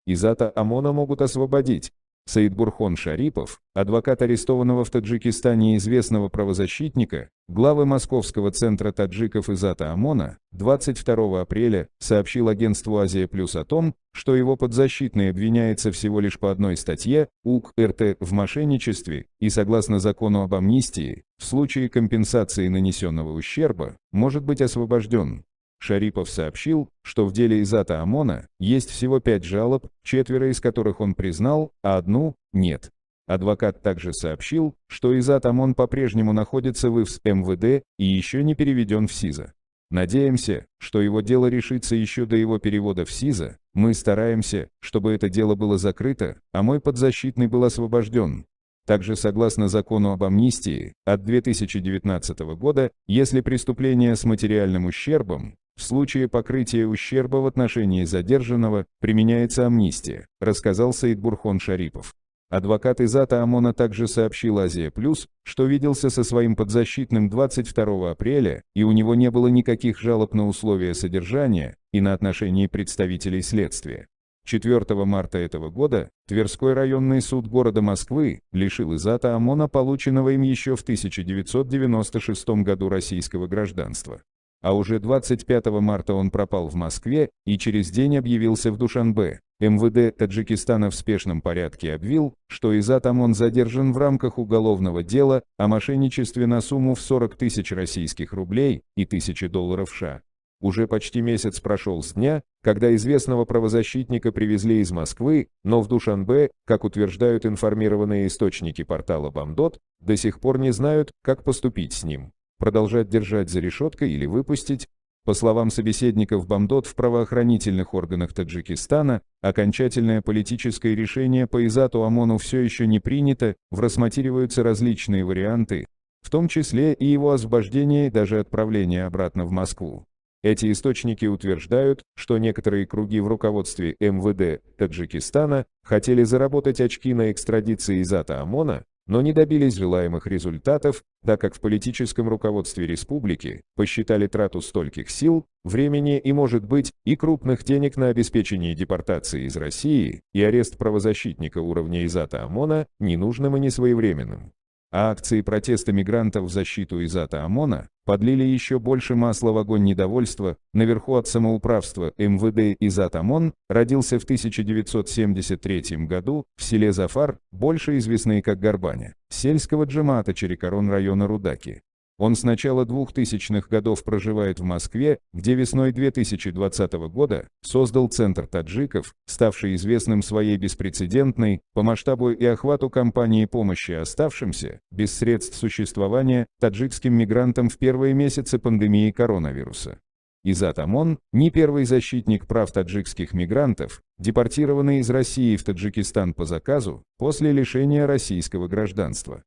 Изата ОМОНа могут освободить. Саидбурхон Шарипов, адвокат арестованного в Таджикистане известного правозащитника, главы Московского центра таджиков Изата ОМОНа, 22 апреля сообщил агентству «Азия Плюс» о том, что его подзащитный обвиняется всего лишь по одной статье УК РТ в мошенничестве и, согласно закону об амнистии, в случае компенсации нанесенного ущерба, может быть освобожден. Шарипов сообщил, что в деле Изата ОМОНа есть всего 5 жалоб, 4 из которых он признал, а одну – нет. Адвокат также сообщил, что Изат ОМОН по-прежнему находится в ИВС МВД и еще не переведен в СИЗО. Надеемся, что его дело решится еще до его перевода в СИЗО, мы стараемся, чтобы это дело было закрыто, а мой подзащитный был освобожден. Также согласно закону об амнистии от 2019 года, если преступление с материальным ущербом, в случае покрытия ущерба в отношении задержанного применяется амнистия, рассказал Саидбурхон Шарипов. Адвокат Изата ОМОНа также сообщил «Азия Плюс», что виделся со своим подзащитным 22 апреля, и у него не было никаких жалоб на условия содержания и на отношении представителей следствия. 4 марта этого года Тверской районный суд города Москвы лишил Изата ОМОНа полученного им еще в 1996 году российского гражданства. А уже 25 марта он пропал в Москве и через день объявился в Душанбе. МВД Таджикистана в спешном порядке объявил, что Изат ОМОН задержан в рамках уголовного дела о мошенничестве на сумму в 40 тысяч российских рублей и $1000 США. Уже почти месяц прошел с дня, когда известного правозащитника привезли из Москвы, но в Душанбе, как утверждают информированные источники портала Бамдот, до сих пор не знают, как поступить с ним. Продолжать держать за решеткой или выпустить? По словам собеседников Бамдот, в правоохранительных органах Таджикистана окончательное политическое решение по Изату ОМОНу все еще не принято, рассматриваются различные варианты, в том числе и его освобождение и даже отправление обратно в Москву. Эти источники утверждают, что некоторые круги в руководстве МВД Таджикистана хотели заработать очки на экстрадиции Изата ОМОНа, но не добились желаемых результатов, так как в политическом руководстве республики посчитали трату стольких сил, времени и, может быть, и крупных денег на обеспечение депортации из России и арест правозащитника уровня Изата ОМОНа ненужным и несвоевременным. А акции протеста мигрантов в защиту Изата ОМОНа подлили еще больше масла в огонь недовольства. Наверху от самоуправства МВД Изат ОМОН родился в 1973 году в селе Зафар, больше известный как Горбаня, сельского джемата Черекарон района Рудаки. Он с начала 2000-х годов проживает в Москве, где весной 2020 года создал Центр таджиков, ставший известным своей беспрецедентной, по масштабу и охвату кампании помощи оставшимся, без средств существования, таджикским мигрантам в первые месяцы пандемии коронавируса. Изат ОМОН не первый защитник прав таджикских мигрантов, депортированный из России в Таджикистан по заказу, после лишения российского гражданства.